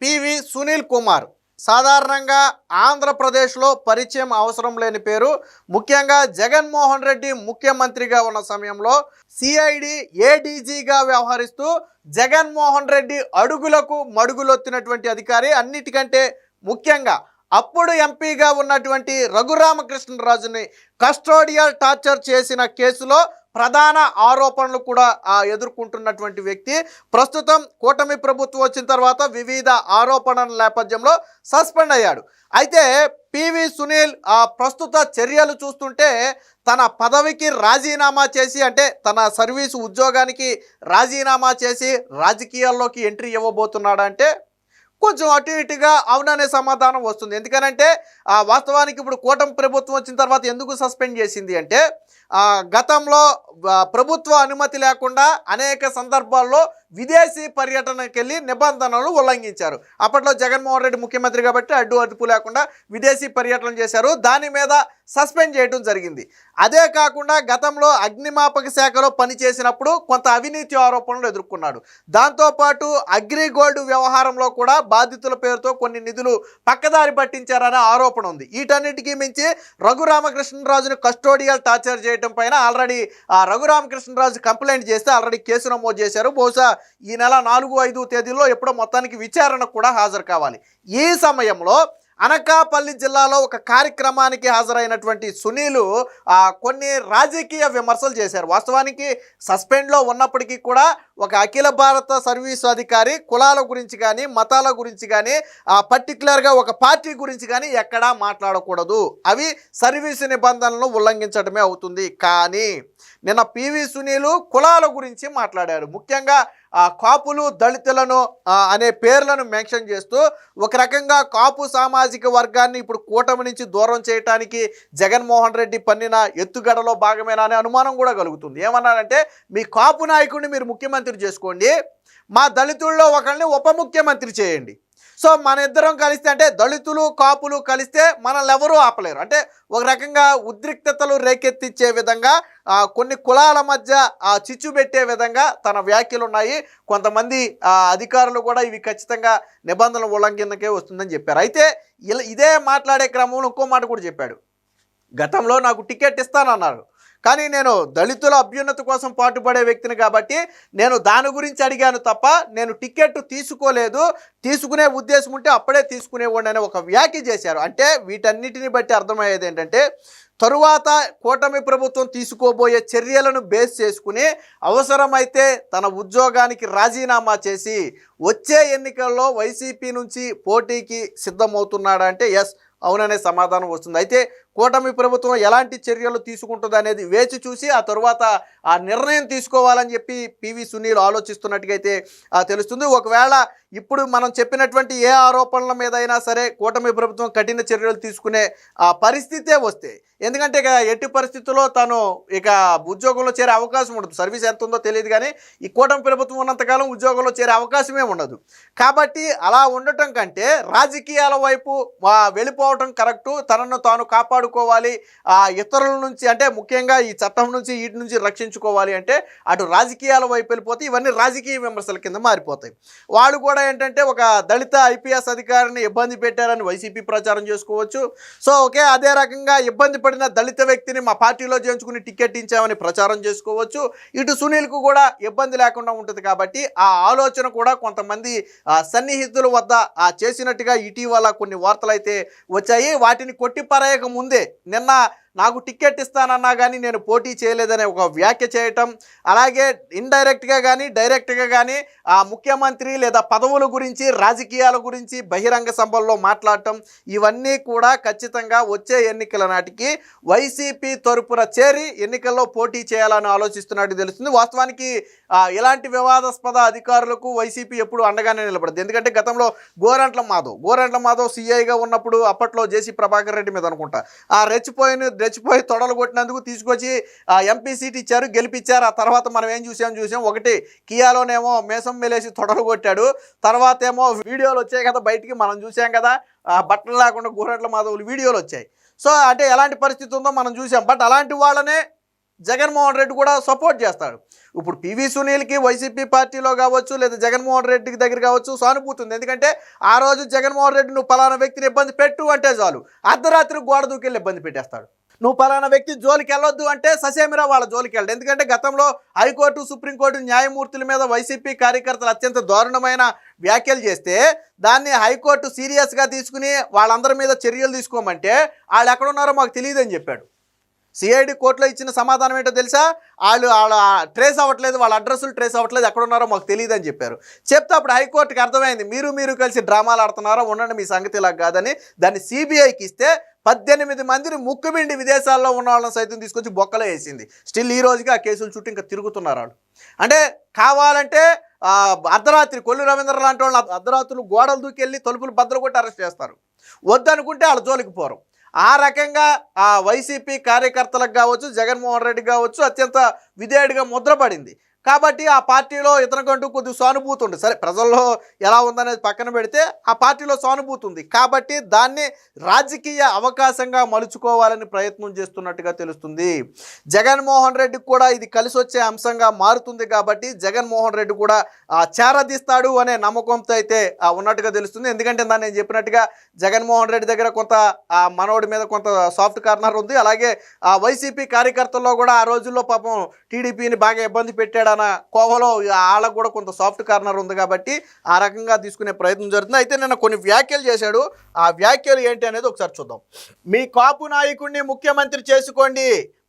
PV Sunil Kumar సాధారణంగా ఆంధ్రప్రదేశ్లో పరిచయం అవసరం లేని పేరు. ముఖ్యంగా జగన్మోహన్ రెడ్డి ముఖ్యమంత్రిగా ఉన్న సమయంలో సిఐడి ఏడీజీగా వ్యవహరిస్తూ జగన్మోహన్ రెడ్డి అడుగులకు మడుగులొత్తినటువంటి అధికారి. అన్నిటికంటే ముఖ్యంగా అప్పుడు ఎంపీగా ఉన్నటువంటి రఘురామకృష్ణరాజుని కస్టోడియల్ టార్చర్ చేసిన కేసులో ప్రధాన ఆరోపణలు కూడా ఎదుర్కొంటున్నటువంటి వ్యక్తి. ప్రస్తుతం కూటమి ప్రభుత్వం వచ్చిన తర్వాత వివిధ ఆరోపణల నేపథ్యంలో సస్పెండ్ అయ్యాడు. అయితే పివి సునీల్ ప్రస్తుత చర్యలు చూస్తుంటే తన పదవికి రాజీనామా చేసి, అంటే తన సర్వీసు ఉద్యోగానికి రాజీనామా చేసి రాజకీయాల్లోకి ఎంట్రీ ఇవ్వబోతున్నాడంటే కొంచెం అటు ఇటుగా అవుననే సమాధానం వస్తుంది. ఎందుకనంటే వాస్తవానికి ఇప్పుడు కూటమి ప్రభుత్వం వచ్చిన తర్వాత ఎందుకు సస్పెండ్ చేసింది అంటే గతంలో ప్రభుత్వ అనుమతి లేకుండా అనేక సందర్భాల్లో విదేశీ పర్యటనకు వెళ్ళి నిబంధనలు ఉల్లంఘించారు. అప్పట్లో జగన్మోహన్ రెడ్డి ముఖ్యమంత్రి కాబట్టి అడ్డు అదుపు లేకుండా విదేశీ పర్యటన చేశారు. దాని మీద సస్పెండ్ చేయడం జరిగింది. అదే కాకుండా గతంలో అగ్నిమాపక శాఖలో పనిచేసినప్పుడు కొంత అవినీతి ఆరోపణలు ఎదుర్కొన్నాడు. దాంతోపాటు అగ్రిగోల్డ్ వ్యవహారంలో కూడా బాధితుల పేరుతో కొన్ని నిధులు పక్కదారి పట్టించారనే ఆరోపణ ఉంది. వీటన్నిటికీ మించి రఘురామకృష్ణరాజును కస్టోడియల్ టార్చర్ చేయడం పైన ఆల్రెడీ రఘురామకృష్ణరాజు కంప్లైంట్ చేస్తే ఆల్రెడీ కేసు నమోదు చేశారు. బహుశా ఈ నెల 4-5 తేదీల్లో ఎప్పుడో మొత్తానికి విచారణకు కూడా హాజరు కావాలి. ఈ సమయంలో అనకాపల్లి జిల్లాలో ఒక కార్యక్రమానికి హాజరైనటువంటి సునీలు కొన్ని రాజకీయ విమర్శలు చేశారు. వాస్తవానికి సస్పెండ్లో ఉన్నప్పటికీ కూడా ఒక అఖిల భారత సర్వీసు అధికారి కులాల గురించి కానీ మతాల గురించి కానీ పర్టికులర్గా ఒక పార్టీ గురించి కానీ ఎక్కడా మాట్లాడకూడదు. అవి సర్వీసు నిబంధనలను ఉల్లంఘించడమే అవుతుంది. కానీ నిన్న పివి సునీలు కులాల గురించి మాట్లాడారు. ముఖ్యంగా కాపులు దళితులను అనే పేర్లను మెన్షన్ చేస్తూ ఒక రకంగా కాపు సామాజిక వర్గాన్ని ఇప్పుడు కూటమి నుంచి దూరం చేయడానికి జగన్మోహన్ రెడ్డి పన్నిన ఎత్తుగడలో భాగమేనా అనే అనుమానం కూడా కలుగుతుంది. ఏమన్నారంటే మీ కాపు నాయకుడిని మీరు ముఖ్యమంత్రి చేసుకోండి, మా దళితుల్లో ఒకరిని ఉప ముఖ్యమంత్రి చేయండి. సో మన ఇద్దరం కలిస్తే, అంటే దళితులు కాపులు కలిస్తే మనల్ని ఎవరూ ఆపలేరు. అంటే ఒక రకంగా ఉద్రిక్తతలు రేకెత్తించే విధంగా కొన్ని కులాల మధ్య చిచ్చు పెట్టే విధంగా తన వ్యాఖ్యలు ఉన్నాయి. కొంతమంది అధికారులు కూడా ఇవి ఖచ్చితంగా నిబంధనల ఉల్లంఘనకే వస్తుందని చెప్పారు. అయితే ఇదే మాట్లాడే క్రమంలో ఇంకో మాట కూడా చెప్పాడు. గతంలో నాకు టికెట్ ఇస్తానన్నారు, కానీ నేను దళితుల అభ్యున్నతి కోసం పాటుపడే వ్యక్తిని కాబట్టి నేను దాని గురించి అడిగాను తప్ప నేను టికెట్ తీసుకోలేదు. తీసుకునే ఉద్దేశం ఉంటే అప్పుడే తీసుకునేవాడిని అని ఒక వ్యాఖ్య చేశారు. అంటే వీటన్నిటిని బట్టి అర్థమయ్యేది ఏంటంటే తరువాత కూటమి ప్రభుత్వం తీసుకోబోయే చర్యలను బేస్ చేసుకుని అవసరమైతే తన ఉద్యోగానికి రాజీనామా చేసి వచ్చే ఎన్నికల్లో వైసీపీ నుంచి పోటీకి సిద్ధమవుతున్నాడంటే ఎస్, అవుననే సమాధానం వస్తుంది. అయితే కూటమి ప్రభుత్వం ఎలాంటి చర్యలు తీసుకుంటుంది అనేది వేచి చూసి ఆ తరువాత ఆ నిర్ణయం తీసుకోవాలని చెప్పి పివి సునీల్ ఆలోచిస్తున్నట్టుగైతే తెలుస్తుంది. ఒకవేళ ఇప్పుడు మనం చెప్పినటువంటి ఏ ఆరోపణల మీద అయినా సరే కూటమి ప్రభుత్వం కఠిన చర్యలు తీసుకునే పరిస్థితే వస్తే, ఎందుకంటే ఇక ఎట్టి పరిస్థితుల్లో తను ఇక ఉద్యోగంలో చేరే అవకాశం ఉండదు. సర్వీస్ ఎంత ఉందో తెలియదు, కానీ ఈ కూటమి ప్రభుత్వం ఉన్నంతకాలం ఉద్యోగంలో చేరే అవకాశమే ఉండదు. కాబట్టి అలా ఉండటం కంటే రాజకీయాల వైపు వెళ్ళిపోవటం కరెక్టు. తనను తాను కాపాడుకోవాలి, ఇతరుల నుంచి, అంటే ముఖ్యంగా ఈ చట్టం నుంచి వీటి నుంచి రక్షించుకోవాలి అంటే అటు రాజకీయాల వైపు వెళ్ళిపోతే ఇవన్నీ రాజకీయ విమర్శల కింద మారిపోతాయి. వాళ్ళు కూడా ఏంటంటే ఒక దళిత ఐపీఎస్ అధికారిని ఇబ్బంది పెట్టారని వైసీపీ ప్రచారం చేసుకోవచ్చు. సో ఓకే, అదే రకంగా ఇబ్బంది పడిన దళిత వ్యక్తిని మా పార్టీలో చేర్చుకుని టికెట్ ఇచ్చామని ప్రచారం చేసుకోవచ్చు. ఇటు సునీల్కు కూడా ఇబ్బంది లేకుండా ఉంటుంది. కాబట్టి ఆ ఆలోచన కూడా కొంతమంది సన్నిహితుల వద్ద చేసినట్టుగా ఇటీవల కొన్ని వార్తలు అయితే వచ్చాయి. వాటిని కొట్టిపారేయక ముందే నిన్న నాకు టికెట్ ఇస్తానన్నా కానీ నేను పోటీ చేయలేదనే ఒక వ్యాఖ్య చేయటం, అలాగే ఇండైరెక్ట్గా కానీ డైరెక్ట్గా కానీ ముఖ్యమంత్రి లేదా పదవుల గురించి రాజకీయాల గురించి బహిరంగ సభల్లో మాట్లాడటం, ఇవన్నీ కూడా ఖచ్చితంగా వచ్చే ఎన్నికల నాటికి వైసీపీ తరపున చేరి ఎన్నికల్లో పోటీ చేయాలని ఆలోచిస్తున్నట్టు తెలుస్తుంది. వాస్తవానికి ఇలాంటి వివాదాస్పద అధికారులకు వైసీపీ ఎప్పుడు అండగానే నిలబడదు. ఎందుకంటే గతంలో గోరంట్ల మాధవ్ సిఐగా ఉన్నప్పుడు అప్పట్లో జేసీ ప్రభాకర్ రెడ్డి మీద అనుకుంటా రెచ్చిపోయి తొడలు కొట్టినందుకు తీసుకొచ్చి ఎంపీ సీట్ ఇచ్చారు, గెలిపించారు. ఆ తర్వాత మనం ఏం చూసాం, ఒకటి కియాలోనేమో మేసం మెలేసి తొడలు కొట్టాడు, తర్వాత ఏమో వీడియోలు వచ్చాయి కదా బయటికి, మనం చూసాం కదా బట్టలు లేకుండా గోరంట్ల మాధవులు వీడియోలు వచ్చాయి. సో అంటే ఎలాంటి పరిస్థితి ఉందో మనం చూసాం. బట్ అలాంటి వాళ్ళనే జగన్మోహన్ రెడ్డి కూడా సపోర్ట్ చేస్తాడు. ఇప్పుడు పివి సునీల్కి వైసీపీ పార్టీలో కావచ్చు లేదా జగన్మోహన్ రెడ్డికి దగ్గర కావచ్చు సానుభూతి ఉంది. ఎందుకంటే ఆ రోజు జగన్మోహన్ రెడ్డి నువ్వు పలానా వ్యక్తిని ఇబ్బంది పెట్టు అంటే చాలు అర్ధరాత్రి గోడ దూకెళ్ళి ఇబ్బంది పెట్టేస్తాడు. నువ్వు పలానా వ్యక్తి జోలికి వెళ్ళొద్దు అంటే ససేమిరా వాళ్ళ జోలికి వెళ్ళడు. ఎందుకంటే గతంలో హైకోర్టు సుప్రీంకోర్టు న్యాయమూర్తుల మీద వైసీపీ కార్యకర్తలు అత్యంత దారుణమైన వ్యాఖ్యలు చేస్తే దాన్ని హైకోర్టు సీరియస్గా తీసుకుని వాళ్ళందరి మీద చర్యలు తీసుకోమంటే వాళ్ళు ఎక్కడున్నారో మాకు తెలియదని చెప్పాడు. సిఐడి కోర్టులో ఇచ్చిన సమాధానం ఏంటో తెలుసా? వాళ్ళ ట్రేస్ అవ్వట్లేదు, వాళ్ళ అడ్రస్సులు ట్రేస్ అవ్వట్లేదు, ఎక్కడున్నారో మాకు తెలియదని చెప్పారు. చెప్తే అప్పుడు హైకోర్టుకి అర్థమైంది మీరు కలిసి డ్రామాలు ఆడుతున్నారో, ఉండండి మీ సంగతి ఇలా కాదని దాన్ని సిబిఐకి ఇస్తే 18 మందిని ముక్కుబిండి విదేశాల్లో ఉన్న వాళ్ళని సైతం తీసుకొచ్చి బొక్కలో వేసింది. స్టిల్ ఈ రోజుకి ఆ కేసుల చుట్టూ ఇంకా తిరుగుతున్నారు వాళ్ళు. అంటే కావాలంటే అర్ధరాత్రి కొల్లు రవీంద్ర లాంటి వాళ్ళు అర్ధరాత్రులు గోడలు దూకెళ్ళి తలుపులు బద్దలు కొట్టి అరెస్ట్ చేస్తారు. వద్దనుకుంటే వాళ్ళ జోలికి పోరు. ఆ రకంగా ఆ వైసీపీ కార్యకర్తలకు కావచ్చు, జగన్మోహన్ రెడ్డి కావచ్చు అత్యంత విధేయుడిగా ముద్రపడింది. కాబట్టి ఆ పార్టీలో ఇతనికంటూ కొద్ది సానుభూతి ఉంది. సరే ప్రజల్లో ఎలా ఉందనేది పక్కన పెడితే ఆ పార్టీలో సానుభూతి ఉంది. కాబట్టి దాన్ని రాజకీయ అవకాశంగా మలుచుకోవాలని ప్రయత్నం చేస్తున్నట్టుగా తెలుస్తుంది. జగన్మోహన్ రెడ్డికి కూడా ఇది కలిసి వచ్చే అంశంగా మారుతుంది. కాబట్టి జగన్మోహన్ రెడ్డి కూడా చేరదీస్తాడు అనే నమ్మకంతో అయితే ఉన్నట్టుగా తెలుస్తుంది. ఎందుకంటే నేను చెప్పినట్టుగా జగన్మోహన్ రెడ్డి దగ్గర కొంత మనోడి మీద కొంత సాఫ్ట్ కార్నర్ ఉంది. అలాగే వైసీపీ కార్యకర్తల్లో కూడా ఆ రోజుల్లో పాపం టీడీపీని బాగా ఇబ్బంది పెట్టాడు కోవలో వాళ్ళకు కూడా కొంత సాఫ్ట్ కార్నర్ ఉంది. కాబట్టి ఆ రకంగా తీసుకునే ప్రయత్నం జరుగుతుంది. అయితే నిన్న కొన్ని వ్యాఖ్యలు చేశాడు. ఆ వ్యాఖ్యలు ఏంటి అనేది ఒకసారి చూద్దాం. మీ కాపు నాయకుడిని ముఖ్యమంత్రి చేసుకోండి,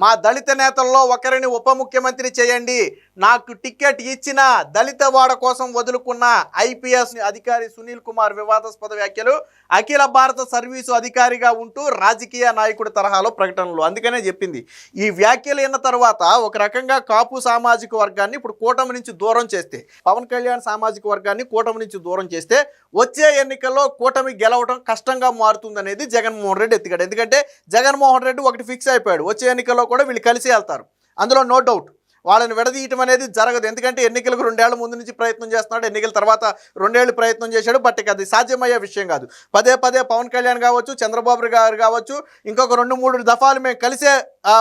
మా దళిత నేతల్లో ఒకరిని ఉప ముఖ్యమంత్రి చేయండి, నాకు టికెట్ ఇచ్చిన దళిత వాడ కోసం వదులుకున్న ఐపీఎస్ అధికారి సునీల్ కుమార్ వివాదాస్పద వ్యాఖ్యలు. అఖిల భారత సర్వీసు అధికారిగా ఉంటూ రాజకీయ నాయకుడి తరహాలో ప్రకటనలు. అందుకనే చెప్పింది ఈ వ్యాఖ్యలు అయిన తర్వాత ఒక రకంగా కాపు సామాజిక వర్గాన్ని ఇప్పుడు కూటమి నుంచి దూరం చేస్తే, పవన్ కళ్యాణ్ సామాజిక వర్గాన్ని కూటమి నుంచి దూరం చేస్తే వచ్చే ఎన్నికల్లో కూటమి గెలవడం కష్టంగా మారుతుందనేది జగన్మోహన్ రెడ్డి ఎత్తికాడు. ఎందుకంటే జగన్మోహన్ రెడ్డి ఒకటి ఫిక్స్ అయిపోయాడు, వచ్చే ఎన్నికల్లో కూడా వీళ్ళు కలిసి వెళ్తారు, అందులో నో డౌట్. వాళ్ళని విడదీయటం అనేది జరగదు. ఎందుకంటే ఎన్నికలకు 2 ఏళ్ల ముందు నుంచి ప్రయత్నం చేస్తున్నాడు, ఎన్నికల తర్వాత 2 ఏళ్ళు ప్రయత్నం చేశాడు. బట్ అది సాధ్యమయ్యే విషయం కాదు. పదే పవన్ కళ్యాణ్ కావచ్చు, చంద్రబాబు గారు కావచ్చు, ఇంకొక 2-3 దఫాలు మేము కలిసే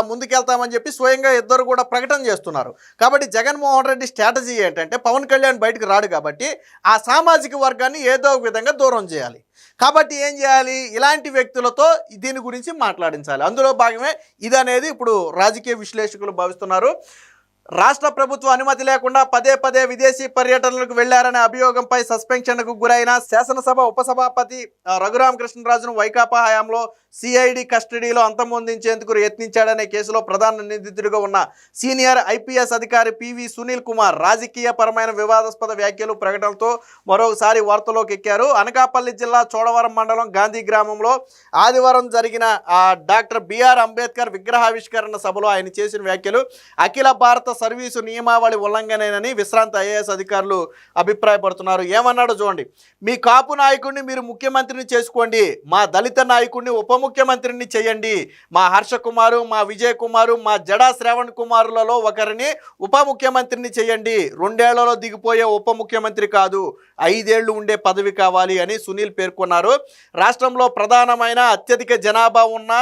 ముందుకెళ్తామని చెప్పి స్వయంగా ఇద్దరు కూడా ప్రకటన చేస్తున్నారు. కాబట్టి జగన్మోహన్ రెడ్డి స్ట్రాటజీ ఏంటంటే పవన్ కళ్యాణ్ బయటకు రాడు కాబట్టి ఆ సామాజిక వర్గాన్ని ఏదో ఒక విధంగా దూరం చేయాలి. కాబట్టి ఏం చేయాలి? ఇలాంటి వ్యక్తులతో దీని గురించి మాట్లాడించాలి. అందులో భాగమే ఇది అనేది ఇప్పుడు రాజకీయ విశ్లేషకులు భావిస్తున్నారు. రాష్ట్ర ప్రభుత్వ అనుమతి లేకుండా పదే విదేశీ పర్యటనలకు వెళ్లారనే అభియోగంపై సస్పెన్షన్కు గురైన శాసనసభ ఉపసభాపతి రఘురామకృష్ణరాజును వైకాపా హయాంలో సిఐడి కస్టడీలో అంతమొందించేందుకు యత్నించాడనే కేసులో ప్రధాన నిందితుడిగా ఉన్న సీనియర్ ఐపీఎస్ అధికారి పివి సునీల్ కుమార్ రాజకీయ పరమైన వివాదాస్పద వ్యాఖ్యలు ప్రకటనతో మరోసారి వార్తలోకి ఎక్కారు. అనకాపల్లి జిల్లా చోడవరం మండలం గాంధీ గ్రామంలో ఆదివారం జరిగిన డాక్టర్ బిఆర్ అంబేద్కర్ విగ్రహావిష్కరణ సభలో ఆయన చేసిన వ్యాఖ్యలు అఖిల భారత సర్వీసు నియమావళి ఉల్లంఘనేనని విశ్రాంత ఐఏఎస్ అధికారులు అభిప్రాయపడుతున్నారు. ఏమన్నాడో చూడండి. మీ కాపు నాయకుడిని మీరు ముఖ్యమంత్రిని చేసుకోండి, మా దళిత నాయకుడిని ఉప ముఖ్యమంత్రిని చేయండి, మా హర్ష కుమారు, మా విజయ్ కుమారు, మా జడా శ్రవణ్ కుమారులలో ఒకరిని ఉప ముఖ్యమంత్రిని చేయండి. 2 ఏళ్లలో దిగిపోయే ఉప ముఖ్యమంత్రి కాదు, 5 ఏళ్లు ఉండే పదవి కావాలి అని సునీల్ పేర్కొన్నారు. రాష్ట్రంలో ప్రధానమైన అత్యధిక జనాభా ఉన్న,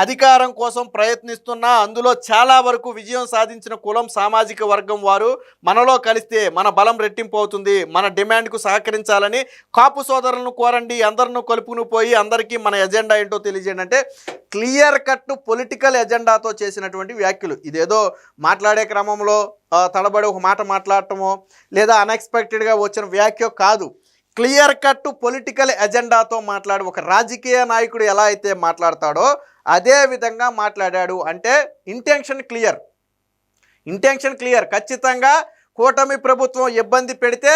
అధికారం కోసం ప్రయత్నిస్తున్న, అందులో చాలా వరకు విజయం సాధించిన కులం సామాజిక వర్గం వారు మనలో కలిస్తే మన బలం రెట్టింపు అవుతుంది. మన డిమాండ్కు సహకరించాలని కాపు సోదరులను కోరండి, అందరిని కలుపుకుని పోయి అందరికీ మన ఎజెండా ఏంటో తెలియజేయండి అంటే క్లియర్ కట్ పొలిటికల్ ఎజెండాతో చేసినటువంటి వ్యాఖ్యలు. ఇదేదో మాట్లాడే క్రమంలో తడబడి ఒక మాట మాట్లాడటమో లేదా అన్ఎక్స్పెక్టెడ్గా వచ్చిన వ్యాఖ్య కాదు. క్లియర్ కట్ పొలిటికల్ ఎజెండాతో మాట్లాడు ఒక రాజకీయ నాయకుడు ఎలా అయితే మాట్లాడతాడో అదే విధంగా మాట్లాడాడు. అంటే ఇంటెన్షన్ క్లియర్. ఖచ్చితంగా కూటమి ప్రభుత్వం ఇబ్బంది పెడితే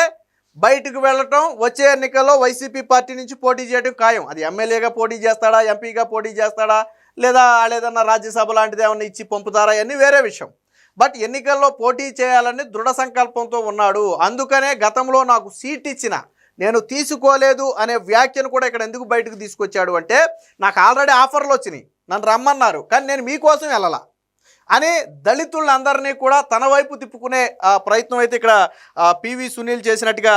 బయటకు వెళ్ళటం, వచ్చే ఎన్నికల్లో వైసీపీ పార్టీ నుంచి పోటీ చేయడం ఖాయం. అది ఎమ్మెల్యేగా పోటీ చేస్తాడా, ఎంపీగా పోటీ చేస్తాడా, లేదా ఏదన్నా రాజ్యసభ లాంటిది ఏమన్నా ఇచ్చి పంపుతారా అన్నీ వేరే విషయం. బట్ ఎన్నికల్లో పోటీ చేయాలని దృఢ సంకల్పంతో ఉన్నాడు. అందుకనే గతంలో నాకు సీట్ ఇచ్చిన నేను తీసుకోలేదు అనే వ్యాఖ్యను కూడా ఇక్కడ ఎందుకు బయటకు తీసుకొచ్చాడు అంటే నాకు ఆల్రెడీ ఆఫర్లు వచ్చినాయి, నన్ను రమ్మన్నారు, కానీ నేను మీకోసం వెళ్ళాల అని దళితులందరినీ కూడా తన వైపు తిప్పుకునే ప్రయత్నం అయితే ఇక్కడ పివి సునీల్ చేసినట్టుగా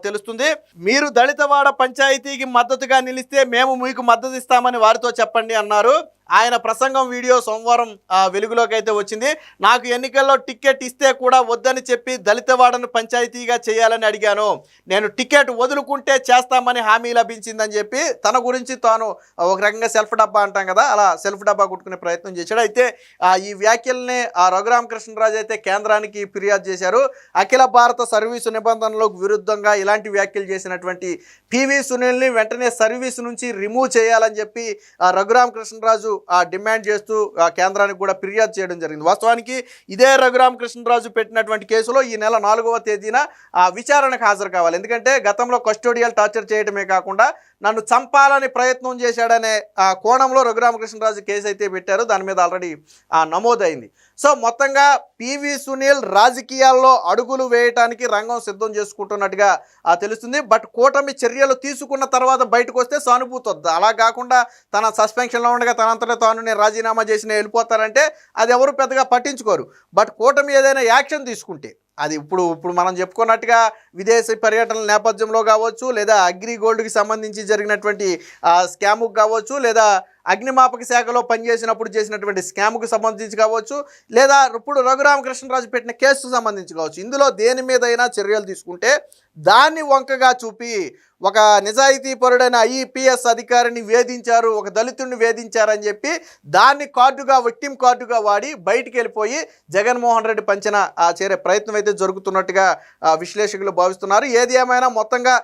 తెలుస్తుంది. మీరు దళితవాడ పంచాయతీకి మద్దతుగా నిలిస్తే మేము మీకు మద్దతు ఇస్తామని వారితో చెప్పండి అన్నారు. ఆయన ప్రసంగం వీడియో సోమవారం వెలుగులోకి అయితే వచ్చింది. నాకు ఎన్నికల్లో టికెట్ ఇస్తే కూడా వద్దని చెప్పి దళితవాడను పంచాయతీగా చేయాలని అడిగాను. నేను టికెట్ వదులుకుంటే చేస్తామని హామీ లభించిందని చెప్పి తన గురించి తాను ఒక రకంగా సెల్ఫ్ డబ్బా అంటాం కదా, అలా సెల్ఫ్ డబ్బా కొట్టుకునే ప్రయత్నం చేశాడు. అయితే ఈ వ్యాఖ్యల్ని రఘురామకృష్ణరాజు అయితే కేంద్రానికి ఫిర్యాదు చేశారు. అఖిల భారత సర్వీసు నిబంధనలకు విరుద్ధంగా ఇలాంటి వ్యాఖ్యలు చేసినటువంటి పివి సునీల్ని వెంటనే సర్వీస్ నుంచి రిమూవ్ చేయాలని చెప్పి రఘురామకృష్ణరాజు డిమాండ్ చేస్తూ కేంద్రానికి కూడా ఫిర్యాదు చేయడం జరిగింది. వాస్తవానికి ఇదే రఘురామకృష్ణరాజు పెట్టినటువంటి కేసులో ఈ నెల 4వ తేదీన విచారణకు హాజరు కావాలి. ఎందుకంటే గతంలో కస్టోడియల్ టార్చర్ చేయడమే కాకుండా నన్ను చంపాలని ప్రయత్నం చేశాడనే కోణంలో రఘురామకృష్ణరాజు కేసు అయితే పెట్టారు. దాని మీద ఆల్రెడీ నమోదైంది. సో మొత్తంగా పివి సునీల్ రాజకీయాల్లో అడుగులు వేయటానికి రంగం సిద్ధం చేసుకుంటున్నట్టుగా తెలుస్తుంది. బట్ కూటమి చర్యలు తీసుకున్న తర్వాత బయటకు వస్తే సానుభూతి వద్దు. అలా కాకుండా తన సస్పెన్షన్లో ఉండగా తనంతటా తాను నేను రాజీనామా చేసిన వెళ్ళిపోతారంటే అది ఎవరు పెద్దగా పట్టించుకోరు. బట్ కూటమి ఏదైనా యాక్షన్ తీసుకుంటే అది ఇప్పుడు మనం చెప్పుకున్నట్టుగా విదేశీ పర్యటనల నేపథ్యంలో కావచ్చు, లేదా అగ్రిగోల్డ్కి సంబంధించి జరిగినటువంటి స్కాముకు కావచ్చు, లేదా అగ్నిమాపక శాఖలో పనిచేసినప్పుడు చేసినటువంటి స్కామ్కు సంబంధించి కావచ్చు, లేదా ఇప్పుడు రఘురామకృష్ణరాజు పెట్టిన కేసుకు సంబంధించి కావచ్చు, ఇందులో దేని మీదైనా చర్యలు తీసుకుంటే దాన్ని వంకగా చూపి ఒక నిజాయితీపరుడైన ఐపీఎస్ అధికారిని వేధించారు, ఒక దళితుడిని వేధించారని చెప్పి దాన్ని కార్డుగా విక్టిమ్ కార్డుగా వాడి బయటికి వెళ్ళిపోయి జగన్మోహన్ రెడ్డి పంచన చేరే ప్రయత్నం అయితే జరుగుతున్నట్టుగా విశ్లేషకులు భావిస్తున్నారు. ఏది ఏమైనా మొత్తంగా